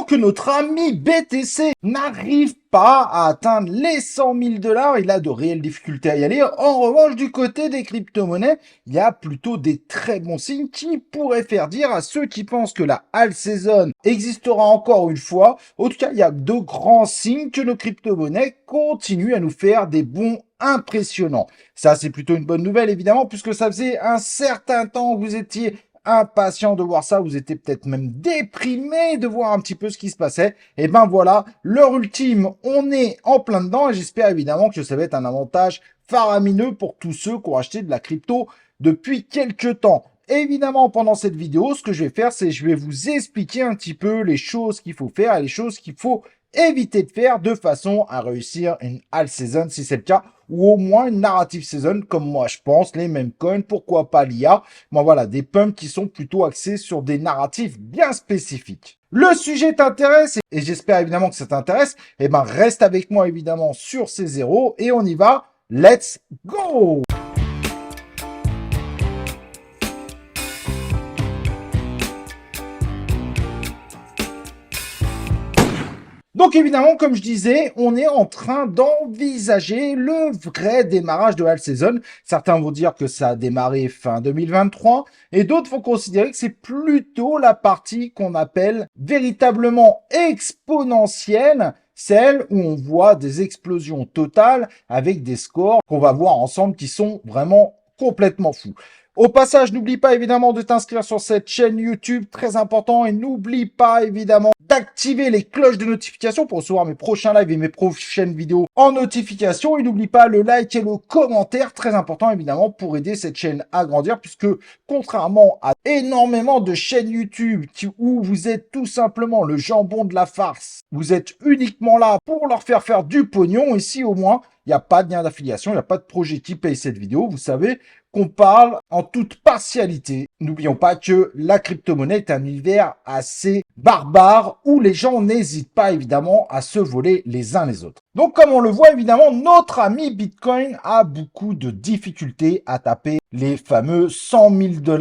Alors que notre ami BTC n'arrive pas à atteindre les 100 000 $, il a de réelles difficultés à y aller. En revanche, du côté des crypto-monnaies, il y a plutôt des très bons signes qui pourraient faire dire à ceux qui pensent que la all season existera encore une fois. En tout cas, il y a de grands signes que nos crypto-monnaies continuent à nous faire des bons impressionnants. Ça, c'est plutôt une bonne nouvelle, évidemment, puisque ça faisait un certain temps que vous étiez impatient de voir ça, vous étiez peut-être même déprimé de voir un petit peu ce qui se passait. Et ben voilà, l'heure ultime, on est en plein dedans et j'espère évidemment que ça va être un avantage faramineux pour tous ceux qui ont acheté de la crypto depuis quelques temps. Évidemment, pendant cette vidéo, ce que je vais faire, c'est je vais vous expliquer un petit peu les choses qu'il faut faire et les choses qu'il faut éviter de faire de façon à réussir une all season si c'est le cas, ou au moins une narrative season comme moi je pense, les mêmes coins, pourquoi pas l'IA. Bon voilà, des pumps qui sont plutôt axés sur des narratifs bien spécifiques. Le sujet t'intéresse et j'espère évidemment que ça t'intéresse. Eh ben reste avec moi évidemment sur ces zéros et on y va. Let's go! Donc évidemment, comme je disais, on est en train d'envisager le vrai démarrage de la saison. Certains vont dire que ça a démarré fin 2023 et d'autres vont considérer que c'est plutôt la partie qu'on appelle véritablement exponentielle, celle où on voit des explosions totales avec des scores qu'on va voir ensemble qui sont vraiment complètement fous. Au passage, n'oublie pas évidemment de t'inscrire sur cette chaîne YouTube, très important, et n'oublie pas évidemment d'activer les cloches de notification pour recevoir mes prochains lives et mes prochaines vidéos en notification. Et n'oublie pas le like et le commentaire, très important évidemment pour aider cette chaîne à grandir, puisque contrairement à énormément de chaînes YouTube où vous êtes tout simplement le jambon de la farce, vous êtes uniquement là pour leur faire du pognon. Ici au moins, il n'y a pas de lien d'affiliation, il n'y a pas de projet qui paye cette vidéo. Vous savez qu'on parle en toute partialité. N'oublions pas que la crypto-monnaie est un univers assez barbare où les gens n'hésitent pas évidemment à se voler les uns les autres. Donc comme on le voit évidemment, notre ami Bitcoin a beaucoup de difficultés à taper les fameux 100 000 $.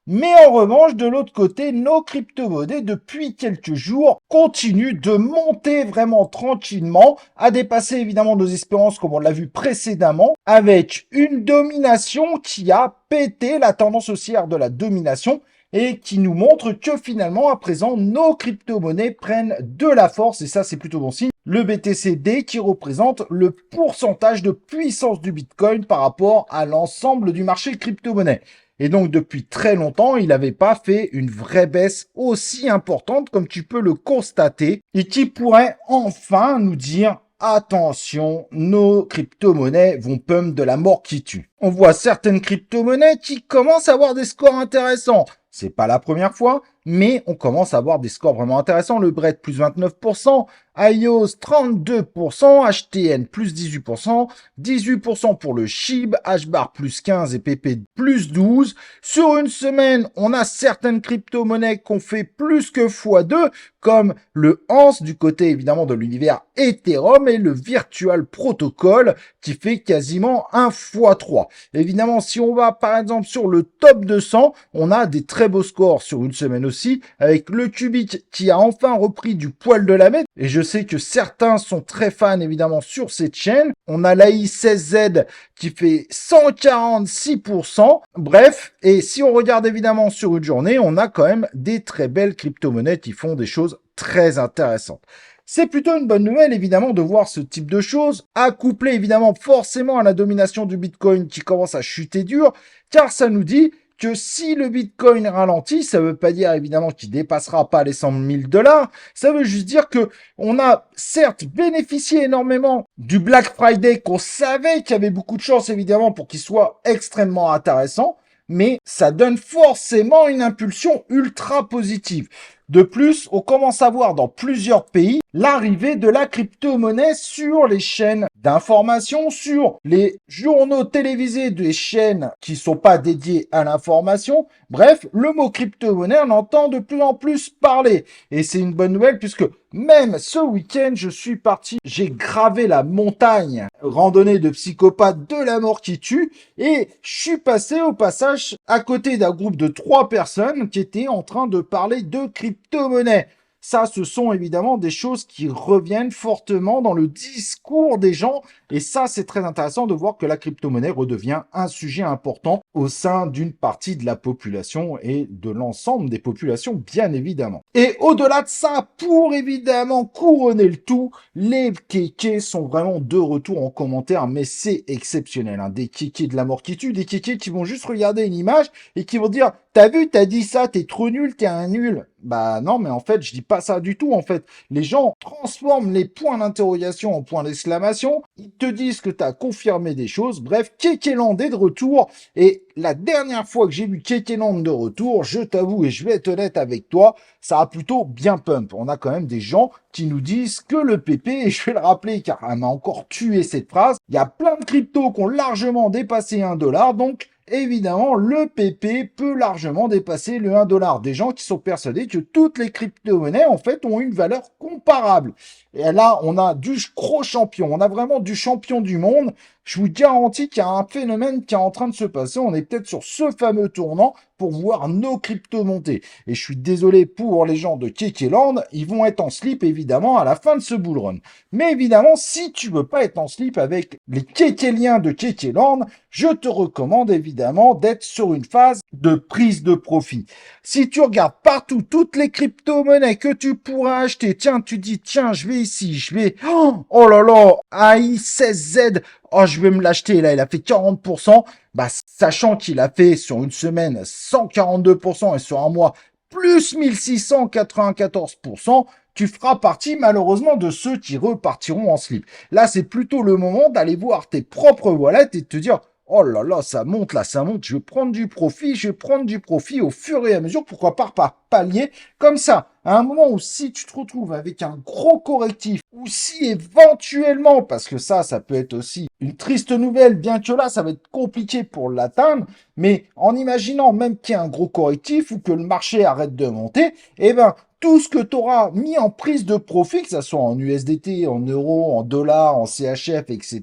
Mais en revanche, de l'autre côté, nos crypto-monnaies, depuis quelques jours, continuent de monter vraiment tranquillement, à dépasser évidemment nos espérances comme on l'a vu précédemment, avec une domination qui a pété la tendance haussière de la domination et qui nous montre que finalement, à présent, nos crypto-monnaies prennent de la force, et ça c'est plutôt bon signe. Le BTCD qui représente le pourcentage de puissance du Bitcoin par rapport à l'ensemble du marché crypto-monnaie. Et donc, depuis très longtemps, il n'avait pas fait une vraie baisse aussi importante comme tu peux le constater et qui pourrait enfin nous dire attention, nos crypto-monnaies vont pump de la mort qui tue. On voit certaines crypto-monnaies qui commencent à avoir des scores intéressants. C'est pas la première fois, mais on commence à avoir des scores vraiment intéressants. Le BRED plus 29%, IOS 32%, HTN plus 18%, 18% pour le SHIB, HBAR plus 15 et PP plus 12. Sur une semaine, on a certaines crypto-monnaies qu'on fait plus que x2, comme le HANS du côté évidemment de l'univers Ethereum et le Virtual Protocol qui fait quasiment un x3. Évidemment, si on va par exemple sur le top 200, on a des très beaux scores sur une semaine aussi, avec le Qubit qui a enfin repris du poil de la bête. Et je sais que certains sont très fans évidemment sur cette chaîne. On a l'AI16Z qui fait 146%. Bref, et si on regarde évidemment sur une journée, on a quand même des très belles crypto-monnaies qui font des choses très intéressantes. C'est plutôt une bonne nouvelle, évidemment, de voir ce type de choses, accouplé, évidemment, forcément à la domination du Bitcoin qui commence à chuter dur, car ça nous dit que si le Bitcoin ralentit, ça ne veut pas dire, évidemment, qu'il ne dépassera pas les 100 000 $, ça veut juste dire que on a, certes, bénéficié énormément du Black Friday, qu'on savait qu'il y avait beaucoup de chances, évidemment, pour qu'il soit extrêmement intéressant, mais ça donne forcément une impulsion ultra positive. De plus, on commence à voir dans plusieurs pays l'arrivée de la crypto-monnaie sur les chaînes d'information, sur les journaux télévisés des chaînes qui sont pas dédiées à l'information. Bref, le mot crypto-monnaie, on entend de plus en plus parler. Et c'est une bonne nouvelle puisque même ce week-end, je suis parti, j'ai gravé la montagne, randonnée de psychopathes de la mort qui tue, et je suis passé au passage à côté d'un groupe de 3 personnes qui étaient en train de parler de crypto-monnaie. Ça, ce sont évidemment des choses qui reviennent fortement dans le discours des gens. Et ça, c'est très intéressant de voir que la crypto-monnaie redevient un sujet important au sein d'une partie de la population et de l'ensemble des populations, bien évidemment. Et au-delà de ça, pour évidemment couronner le tout, les kékés sont vraiment de retour en commentaire, mais c'est exceptionnel, hein. Des kékés de la mort qui tue, des kékés qui vont juste regarder une image et qui vont dire t'as vu, t'as dit ça, t'es trop nul, t'es un nul. Bah non, mais en fait, je dis pas ça du tout, en fait. Les gens transforment les points d'interrogation en points d'exclamation. Ils te disent que t'as confirmé des choses. Bref, Kekeland est de retour. Et la dernière fois que j'ai vu Kekeland de retour, je t'avoue, et je vais être honnête avec toi, ça a plutôt bien pump. On a quand même des gens qui nous disent que le PP, et je vais le rappeler car elle m'a encore tué cette phrase, il y a plein de cryptos qui ont largement dépassé 1 $, donc évidemment, le PP peut largement dépasser le 1 $. Des gens qui sont persuadés que toutes les crypto-monnaies, en fait, ont une valeur comparable. Et là, on a du gros champion. On a vraiment du champion du monde. Je vous garantis qu'il y a un phénomène qui est en train de se passer. On est peut-être sur ce fameux tournant pour voir nos cryptos monter. Et je suis désolé pour les gens de Kekeland, ils vont être en slip, évidemment, à la fin de ce bull run. Mais évidemment, si tu veux pas être en slip avec les Kekeliens de Kekeland, je te recommande évidemment d'être sur une phase de prise de profit. Si tu regardes partout toutes les crypto-monnaies que tu pourras acheter, tiens, tu dis, tiens, je vais ici, je vais, oh là là, AI16Z, oh, je vais me l'acheter, là, il a fait 40%, bah, sachant qu'il a fait sur une semaine 142% et sur un mois plus 1694%, tu feras partie malheureusement de ceux qui repartiront en slip. Là, c'est plutôt le moment d'aller voir tes propres wallets et de te dire, oh là là, ça monte, là, ça monte, je vais prendre du profit, au fur et à mesure, pourquoi pas par palier, comme ça. À un moment où si tu te retrouves avec un gros correctif, ou si éventuellement, parce que ça peut être aussi une triste nouvelle, bien que là, ça va être compliqué pour l'atteindre, mais en imaginant même qu'il y ait un gros correctif ou que le marché arrête de monter, eh ben, tout ce que tu auras mis en prise de profit, que ce soit en USDT, en euros, en dollars, en CHF, etc.,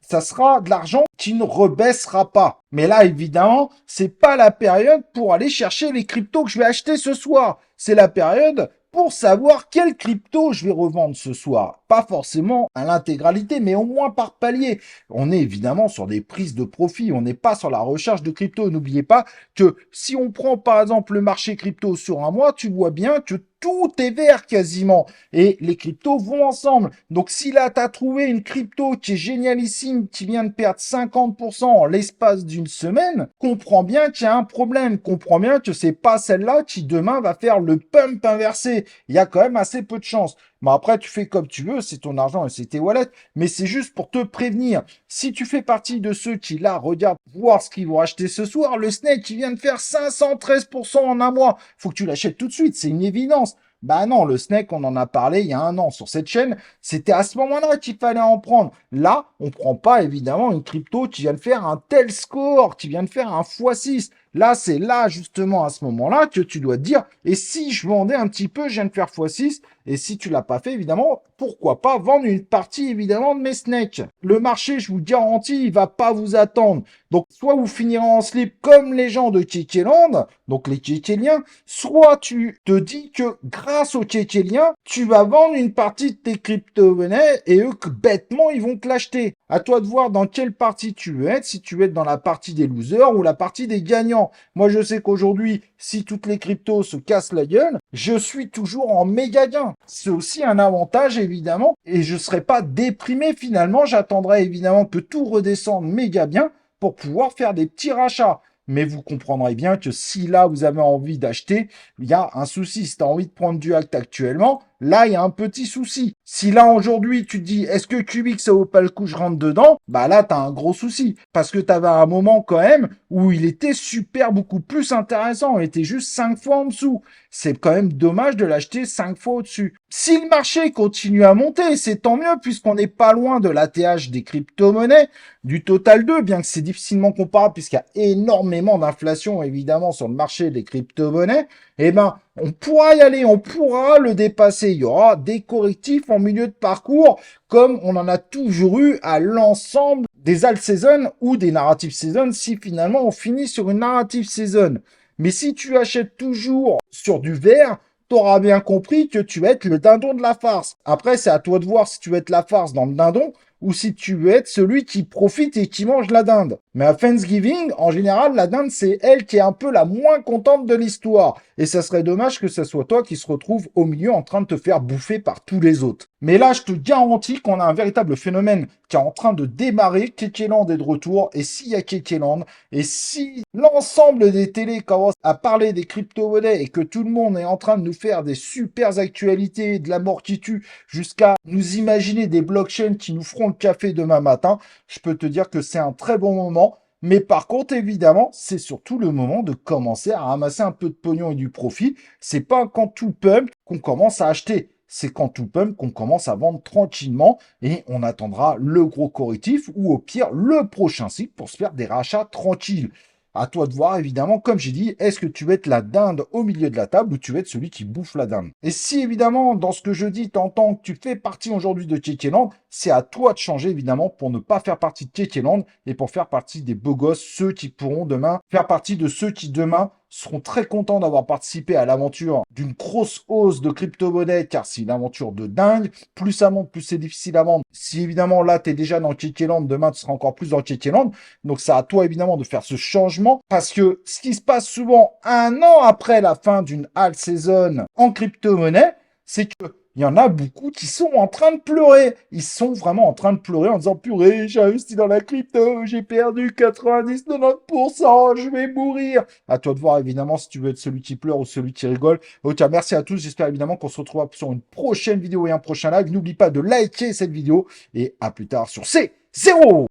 ça sera de l'argent qui ne rebaissera pas. Mais là, évidemment, c'est pas la période pour aller chercher les cryptos que je vais acheter ce soir. C'est la période pour savoir quel crypto je vais revendre ce soir. Pas forcément à l'intégralité, mais au moins par palier. On est évidemment sur des prises de profit. On n'est pas sur la recherche de crypto. N'oubliez pas que si on prend par exemple le marché crypto sur un mois, tu vois bien que tout est vert quasiment. Et les cryptos vont ensemble. Donc si là, tu as trouvé une crypto qui est génialissime, qui vient de perdre 50% en l'espace d'une semaine, comprends bien qu'il y a un problème. Comprends bien que c'est pas celle-là qui demain va faire le pump inversé. Il y a quand même assez peu de chance. Mais après, tu fais comme tu veux, c'est ton argent et c'est tes wallets. Mais c'est juste pour te prévenir. Si tu fais partie de ceux qui, là, regardent voir ce qu'ils vont acheter ce soir, le Snake, qui vient de faire 513% en un mois, faut que tu l'achètes tout de suite. C'est une évidence. Bah non, le Snake, on en a parlé il y a un an sur cette chaîne. C'était à ce moment-là qu'il fallait en prendre. Là, on prend pas, évidemment, une crypto qui vient de faire un tel score, qui vient de faire un x6. Là, c'est là, justement, à ce moment-là, que tu dois te dire, et si je vendais un petit peu, je viens de faire x6, et si tu l'as pas fait, évidemment, pourquoi pas vendre une partie, évidemment, de mes snakes. Le marché, je vous garantis, il va pas vous attendre. Donc, soit vous finirez en slip comme les gens de Kekeland, donc les Kekeliens, soit tu te dis que grâce aux Kekeliens, tu vas vendre une partie de tes crypto-monnaies et eux, bêtement, ils vont te l'acheter. À toi de voir dans quelle partie tu veux être, si tu veux être dans la partie des losers ou la partie des gagnants. Moi, je sais qu'aujourd'hui, si toutes les cryptos se cassent la gueule, je suis toujours en méga gain. C'est aussi un avantage, évidemment, et je ne serai pas déprimé finalement. J'attendrai évidemment que tout redescende méga bien pour pouvoir faire des petits rachats. Mais vous comprendrez bien que si là, vous avez envie d'acheter, il y a un souci. Si tu as envie de prendre du acte actuellement, là, il y a un petit souci. Si là, aujourd'hui, tu te dis, est-ce que Cubic, ça vaut pas le coup, je rentre dedans? Bah là, tu as un gros souci. Parce que tu avais un moment quand même où il était super beaucoup plus intéressant. Il était juste 5 fois en dessous. C'est quand même dommage de l'acheter 5 fois au-dessus. Si le marché continue à monter, c'est tant mieux puisqu'on n'est pas loin de l'ATH des crypto-monnaies, du Total 2, bien que c'est difficilement comparable puisqu'il y a énormément d'inflation évidemment sur le marché des crypto-monnaies, eh ben, on pourra y aller, on pourra le dépasser. Il y aura des correctifs en milieu de parcours comme on en a toujours eu à l'ensemble des alt season ou des narrative season si finalement on finit sur une narrative season. Mais si tu achètes toujours sur du vert, t'auras bien compris que tu vas être le dindon de la farce. Après, c'est à toi de voir si tu veux être la farce dans le dindon ou si tu veux être celui qui profite et qui mange la dinde. Mais à Thanksgiving, en général, la dinde, c'est elle qui est un peu la moins contente de l'histoire. Et ça serait dommage que ce soit toi qui se retrouve au milieu en train de te faire bouffer par tous les autres. Mais là, je te garantis qu'on a un véritable phénomène qui est en train de démarrer. Kekeland est de retour. Et s'il y a Kekeland, et si l'ensemble des télés commencent à parler des crypto-monnaies et que tout le monde est en train de nous faire des super actualités, de la mort qui tue, jusqu'à nous imaginer des blockchains qui nous feront le café demain matin, je peux te dire que c'est un très bon moment. Mais par contre, évidemment, c'est surtout le moment de commencer à ramasser un peu de pognon et du profit. C'est pas quand tout pump qu'on commence à acheter. C'est quand tout pump qu'on commence à vendre tranquillement et on attendra le gros correctif ou au pire le prochain cycle pour se faire des rachats tranquilles. À toi de voir, évidemment, comme j'ai dit, est-ce que tu veux être la dinde au milieu de la table ou tu veux être celui qui bouffe la dinde? Et si, évidemment, dans ce que je dis, t'entends que tu fais partie aujourd'hui de Kekeland, c'est à toi de changer, évidemment, pour ne pas faire partie de Kekeland et pour faire partie des beaux gosses, ceux qui pourront demain faire partie de ceux qui demain seront très contents d'avoir participé à l'aventure d'une grosse hausse de crypto-monnaie, car c'est une aventure de dingue. Plus ça monte, plus c'est difficile à vendre. Si évidemment là, tu es déjà dans Kekeland, demain tu seras encore plus dans Kekeland. Donc c'est à toi évidemment de faire ce changement, parce que ce qui se passe souvent un an après la fin d'une alt saison en crypto-monnaie, c'est que il y en a beaucoup qui sont en train de pleurer. Ils sont vraiment en train de pleurer en disant purée, j'ai investi dans la crypto, j'ai perdu 90-90%, je vais mourir. À toi de voir évidemment si tu veux être celui qui pleure ou celui qui rigole. Ok, merci à tous. J'espère évidemment qu'on se retrouvera sur une prochaine vidéo et un prochain live. N'oublie pas de liker cette vidéo et à plus tard sur C0.